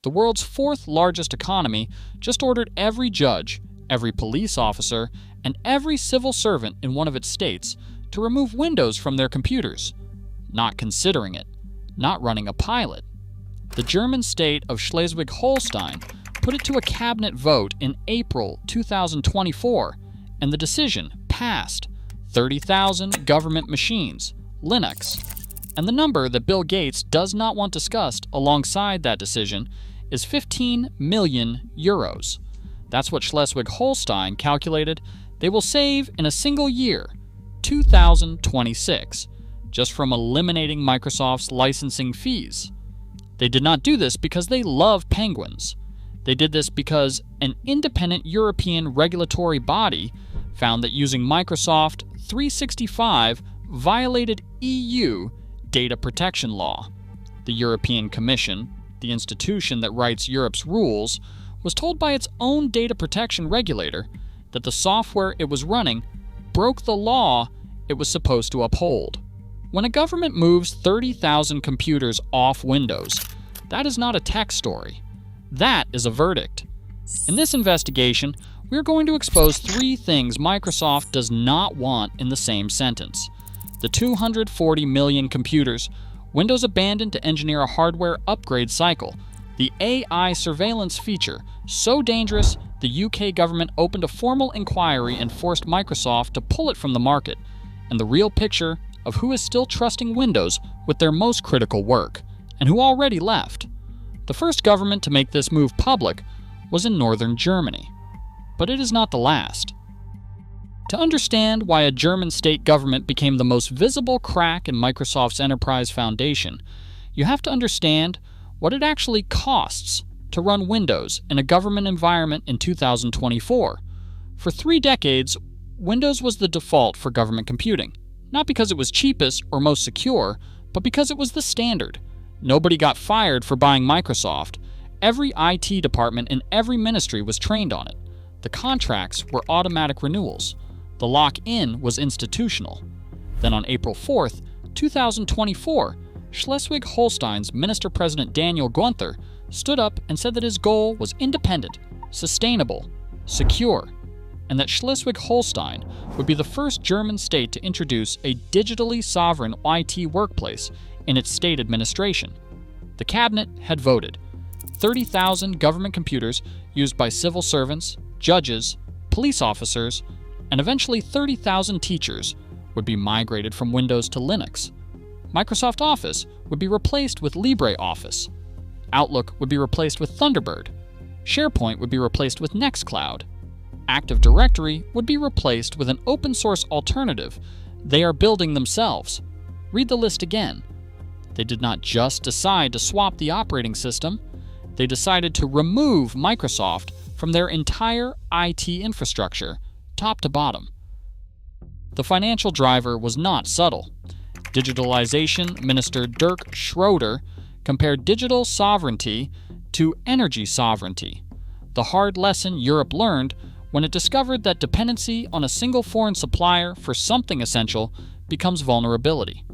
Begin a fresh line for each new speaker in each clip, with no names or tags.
the world's fourth largest economy, just ordered every judge, every police officer, and every civil servant in one of its states to remove Windows from their computers, not considering it, not running a pilot. The German state of Schleswig-Holstein put it to a cabinet vote in April 2024, and the decision passed. 30,000 government machines, Linux. And the number that Bill Gates does not want discussed alongside that decision is 15 million euros. That's what Schleswig-Holstein calculated they will save in a single year, 2026, just from eliminating Microsoft's licensing fees. They did not do this because they love penguins. They did this because an independent European regulatory body found that using Microsoft 365 violated EU data protection law. The European Commission, the institution that writes Europe's rules, was told by its own data protection regulator that the software it was running broke the law it was supposed to uphold. When a government moves 30,000 computers off Windows, that is not a tech story. That is a verdict. In this investigation, we're going to expose 3 things Microsoft does not want in the same sentence. The 240 million computers, Windows abandoned to engineer a hardware upgrade cycle, the AI surveillance feature, so dangerous the UK government opened a formal inquiry and forced Microsoft to pull it from the market, and the real picture of who is still trusting Windows with their most critical work, and who already left. The first government to make this move public was in northern Germany. But it is not the last. To understand why a German state government became the most visible crack in Microsoft's enterprise foundation, you have to understand what it actually costs to run Windows in a government environment in 2024. For 3 decades, Windows was the default for government computing, not because it was cheapest or most secure, but because it was the standard. Nobody got fired for buying Microsoft. Every IT department in every ministry was trained on it. The contracts were automatic renewals. The lock-in was institutional. Then on April 4th, 2024, Schleswig-Holstein's Minister-President Daniel Günther stood up and said that his goal was independent, sustainable, secure, and that Schleswig-Holstein would be the first German state to introduce a digitally sovereign IT workplace in its state administration. The cabinet had voted. 30,000 government computers used by civil servants, judges, police officers, and eventually 30,000 teachers would be migrated from Windows to Linux. Microsoft Office would be replaced with LibreOffice. Outlook would be replaced with Thunderbird. SharePoint would be replaced with Nextcloud. Active Directory would be replaced with an open-source alternative they are building themselves. Read the list again. They did not just decide to swap the operating system, they decided to remove Microsoft from their entire IT infrastructure, top to bottom. The financial driver was not subtle. Digitalization Minister Dirk Schroeder compared digital sovereignty to energy sovereignty, the hard lesson Europe learned when it discovered that dependency on a single foreign supplier for something essential becomes vulnerability.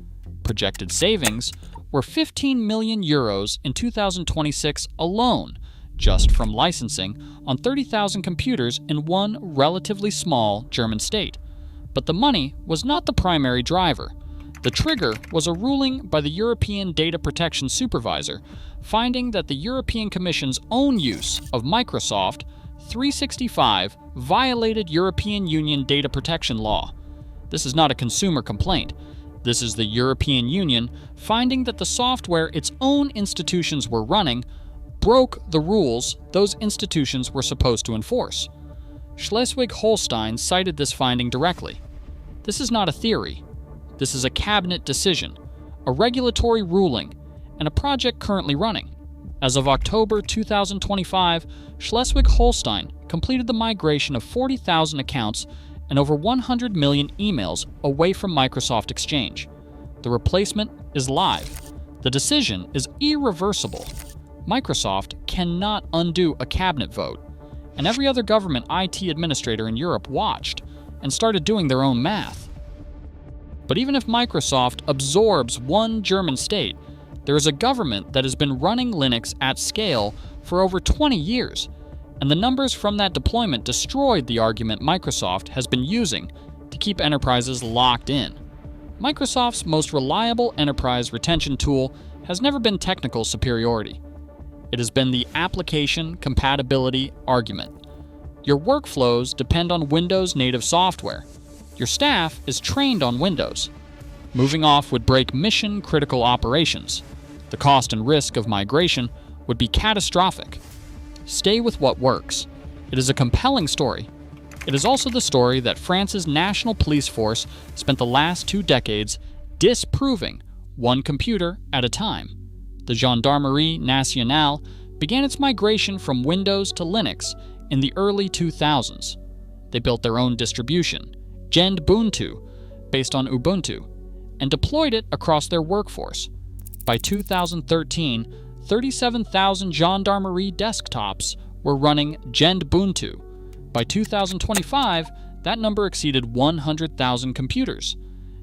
Projected savings were 15 million euros in 2026 alone, just from licensing on 30,000 computers in one relatively small German state. But the money was not the primary driver. The trigger was a ruling by the European Data Protection Supervisor, finding that the European Commission's own use of Microsoft 365 violated European Union data protection law. This is not a consumer complaint. This is the European Union finding that the software its own institutions were running broke the rules those institutions were supposed to enforce. Schleswig-Holstein cited this finding directly. This is not a theory. This is a cabinet decision, a regulatory ruling, and a project currently running. As of October 2025, Schleswig-Holstein completed the migration of 40,000 accounts and over 100 million emails away from Microsoft Exchange. The replacement is live. The decision is irreversible. Microsoft cannot undo a cabinet vote, and every other government IT administrator in Europe watched and started doing their own math. But even if Microsoft absorbs one German state, there is a government that has been running Linux at scale for over 20 years, and the numbers from that deployment destroyed the argument Microsoft has been using to keep enterprises locked in. Microsoft's most reliable enterprise retention tool has never been technical superiority. It has been the application compatibility argument. Your workflows depend on Windows native software. Your staff is trained on Windows. Moving off would break mission-critical operations. The cost and risk of migration would be catastrophic. Stay with what works. It is a compelling story. It is also the story that France's national police force spent the last 2 decades disproving one computer at a time. The Gendarmerie Nationale began its migration from Windows to Linux in the early 2000s. They built their own distribution, Gendbuntu, based on Ubuntu, and deployed it across their workforce. By 2013, 37,000 Gendarmerie desktops were running Gendbuntu. By 2025, that number exceeded 100,000 computers.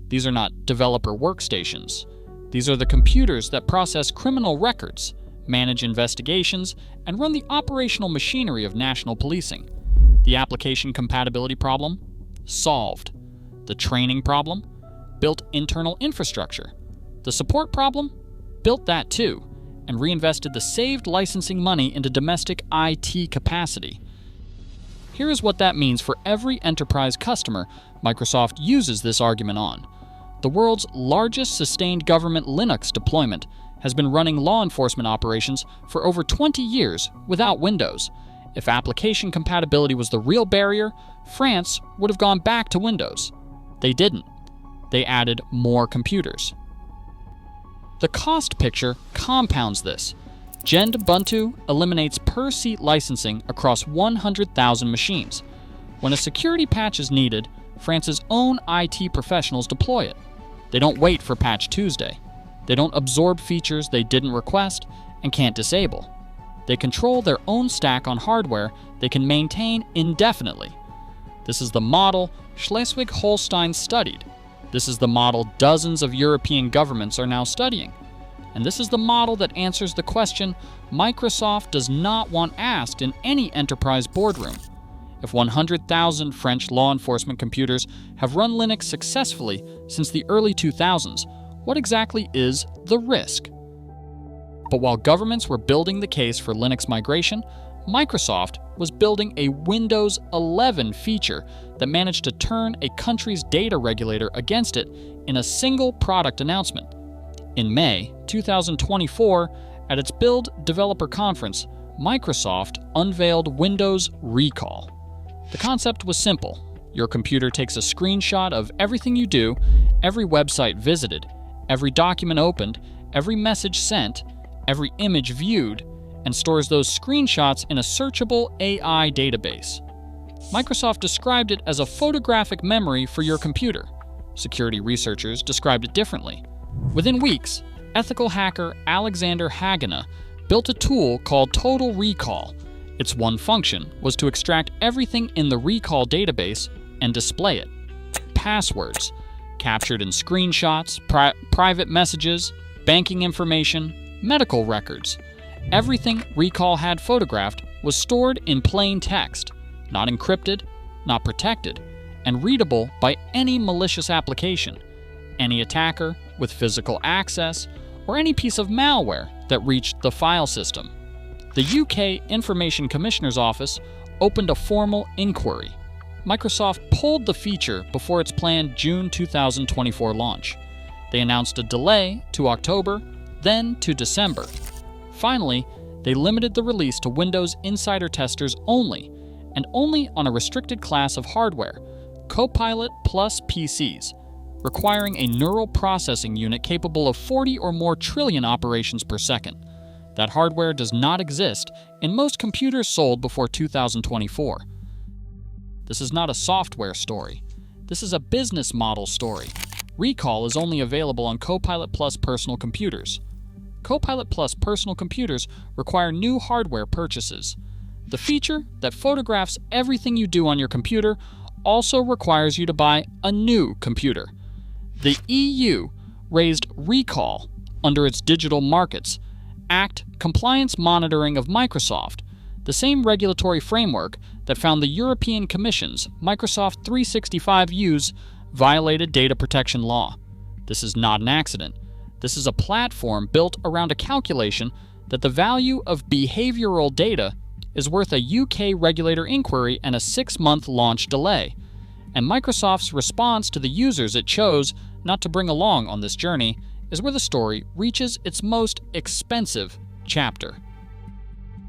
These are not developer workstations. These are the computers that process criminal records, manage investigations, and run the operational machinery of national policing. The application compatibility problem? Solved. The training problem? Built internal infrastructure. The support problem? Built that too, and reinvested the saved licensing money into domestic IT capacity. Here is what that means for every enterprise customer Microsoft uses this argument on. The world's largest sustained government Linux deployment has been running law enforcement operations for over 20 years without Windows. If application compatibility was the real barrier, France would have gone back to Windows. They didn't. They added more computers. The cost picture compounds this. Gendbuntu eliminates per-seat licensing across 100,000 machines. When a security patch is needed, France's own IT professionals deploy it. They don't wait for Patch Tuesday. They don't absorb features they didn't request and can't disable. They control their own stack on hardware they can maintain indefinitely. This is the model Schleswig-Holstein studied. This is the model dozens of European governments are now studying. And this is the model that answers the question Microsoft does not want asked in any enterprise boardroom. If 100,000 French law enforcement computers have run Linux successfully since the early 2000s, what exactly is the risk? But while governments were building the case for Linux migration, Microsoft was building a Windows 11 feature that managed to turn a country's data regulator against it in a single product announcement. In May 2024, at its Build Developer Conference, Microsoft unveiled Windows Recall. The concept was simple. Your computer takes a screenshot of everything you do, every website visited, every document opened, every message sent, every image viewed, and stores those screenshots in a searchable AI database. Microsoft described it as a photographic memory for your computer. Security researchers described it differently. Within weeks, ethical hacker Alexander Hagena built a tool called Total Recall. Its one function was to extract everything in the recall database and display it. Passwords, captured in screenshots, private messages, banking information, medical records. Everything Recall had photographed was stored in plain text, not encrypted, not protected, and readable by any malicious application, any attacker with physical access, or any piece of malware that reached the file system. The UK Information Commissioner's Office opened a formal inquiry. Microsoft pulled the feature before its planned June 2024 launch. They announced a delay to October, then to December. Finally, they limited the release to Windows Insider testers only, and only on a restricted class of hardware, Copilot Plus PCs, requiring a neural processing unit capable of 40 or more trillion operations per second. That hardware does not exist in most computers sold before 2024. This is not a software story. This is a business model story. Recall is only available on Copilot Plus personal computers. Copilot Plus personal computers require new hardware purchases. The feature that photographs everything you do on your computer also requires you to buy a new computer. The EU raised Recall under its digital markets Act Compliance Monitoring of Microsoft, the same regulatory framework that found the European Commission's Microsoft 365 use violated data protection law. This is not an accident. This is a platform built around a calculation that the value of behavioral data is worth a UK regulator inquiry and a 6-month launch delay. And Microsoft's response to the users it chose not to bring along on this journey is where the story reaches its most expensive chapter.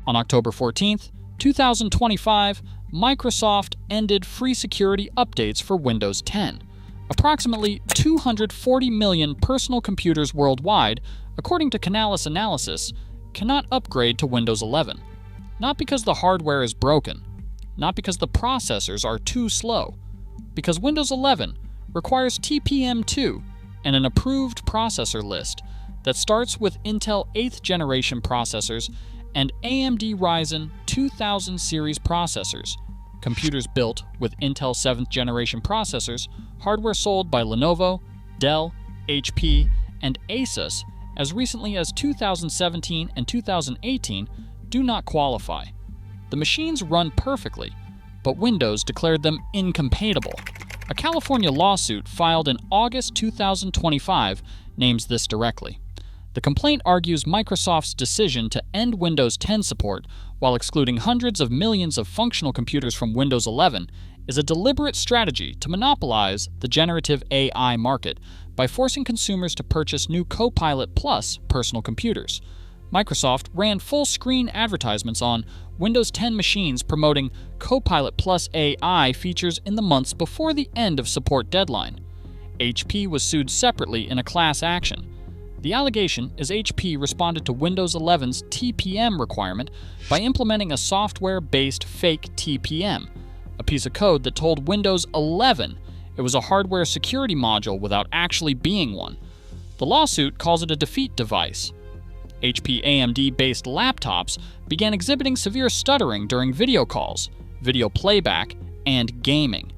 On October 14th, 2025, Microsoft ended free security updates for Windows 10. Approximately 240 million personal computers worldwide, according to Canalys Analysis, cannot upgrade to Windows 11. Not because the hardware is broken, not because the processors are too slow, because Windows 11 requires TPM2 and an approved processor list that starts with Intel 8th generation processors and AMD Ryzen 2000 series processors, computers built with Intel 7th generation processors, hardware sold by Lenovo, Dell, HP, and Asus as recently as 2017 and 2018 do not qualify. The machines run perfectly, but Windows declared them incompatible. A California lawsuit filed in August 2025 names this directly. The complaint argues Microsoft's decision to end Windows 10 support while excluding hundreds of millions of functional computers from Windows 11 is a deliberate strategy to monopolize the generative AI market by forcing consumers to purchase new Copilot Plus personal computers. Microsoft ran full-screen advertisements on Windows 10 machines promoting Copilot Plus AI features in the months before the end of support deadline. HP was sued separately in a class action. The allegation is HP responded to Windows 11's TPM requirement by implementing a software-based fake TPM, a piece of code that told Windows 11 it was a hardware security module without actually being one. The lawsuit calls it a defeat device. HP AMD-based laptops began exhibiting severe stuttering during video calls, video playback, and gaming.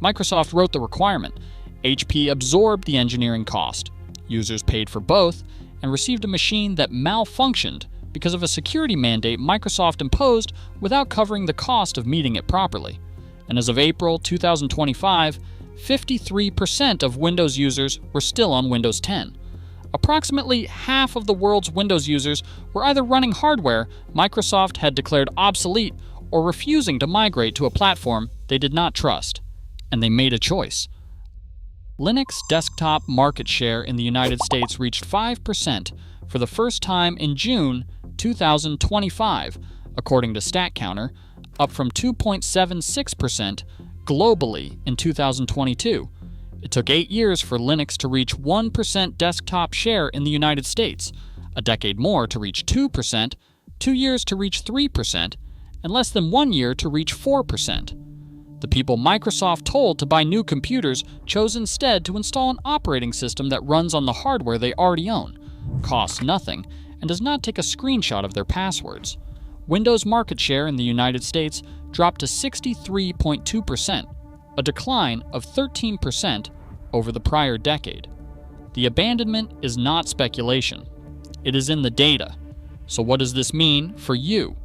Microsoft wrote the requirement. HP absorbed the engineering cost. Users paid for both and received a machine that malfunctioned because of a security mandate Microsoft imposed without covering the cost of meeting it properly. And as of April 2025, 53% of Windows users were still on Windows 10. Approximately half of the world's Windows users were either running hardware Microsoft had declared obsolete or refusing to migrate to a platform they did not trust. And they made a choice. Linux desktop market share in the United States reached 5% for the first time in June 2025, according to StatCounter, up from 2.76% globally in 2022. It took 8 years for Linux to reach 1% desktop share in the United States, a decade more to reach 2%, 2 years to reach 3%, and less than 1 year to reach 4%. The people Microsoft told to buy new computers chose instead to install an operating system that runs on the hardware they already own, costs nothing, and does not take a screenshot of their passwords. Windows market share in the United States dropped to 63.2%, a decline of 13% over the prior decade. The abandonment is not speculation. It is in the data. So what does this mean for you?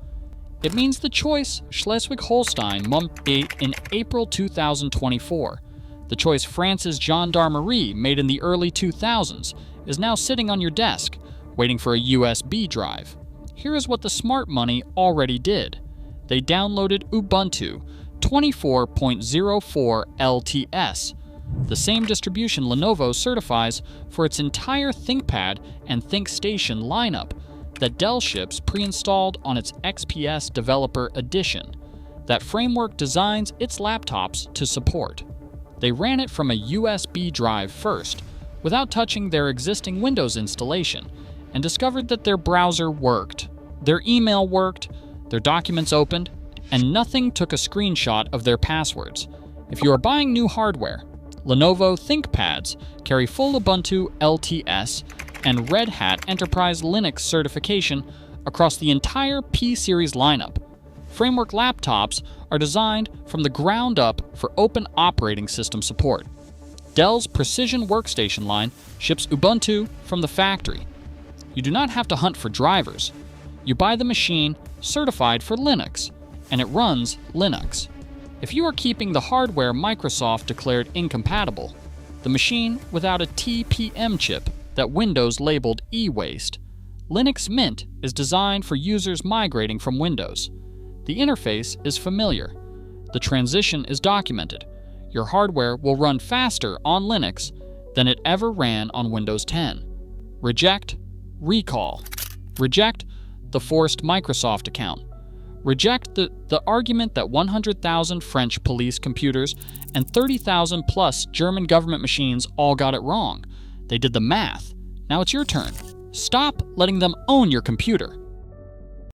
It means the choice Schleswig-Holstein made in April 2024, the choice France's gendarmerie made in the early 2000s, is now sitting on your desk, waiting for a USB drive. Here is what the smart money already did. They downloaded Ubuntu 24.04 LTS, the same distribution Lenovo certifies for its entire ThinkPad and ThinkStation lineup that Dell ships pre-installed on its XPS Developer Edition. That framework designs its laptops to support. They ran it from a USB drive first, without touching their existing Windows installation, and discovered that their browser worked, their email worked, their documents opened, and nothing took a screenshot of their passwords. If you are buying new hardware, Lenovo ThinkPads carry full Ubuntu LTS and Red Hat Enterprise Linux certification across the entire P-Series lineup. Framework laptops are designed from the ground up for open operating system support. Dell's Precision Workstation line ships Ubuntu from the factory. You do not have to hunt for drivers. You buy the machine certified for Linux, and it runs Linux. If you are keeping the hardware Microsoft declared incompatible, the machine without a TPM chip that Windows labeled e-waste, Linux Mint is designed for users migrating from Windows. The interface is familiar. The transition is documented. Your hardware will run faster on Linux than it ever ran on Windows 10. Reject, recall. Reject the forced Microsoft account. Reject the argument that 100,000 French police computers and 30,000 plus German government machines all got it wrong. They did the math. Now it's your turn. Stop letting them own your computer.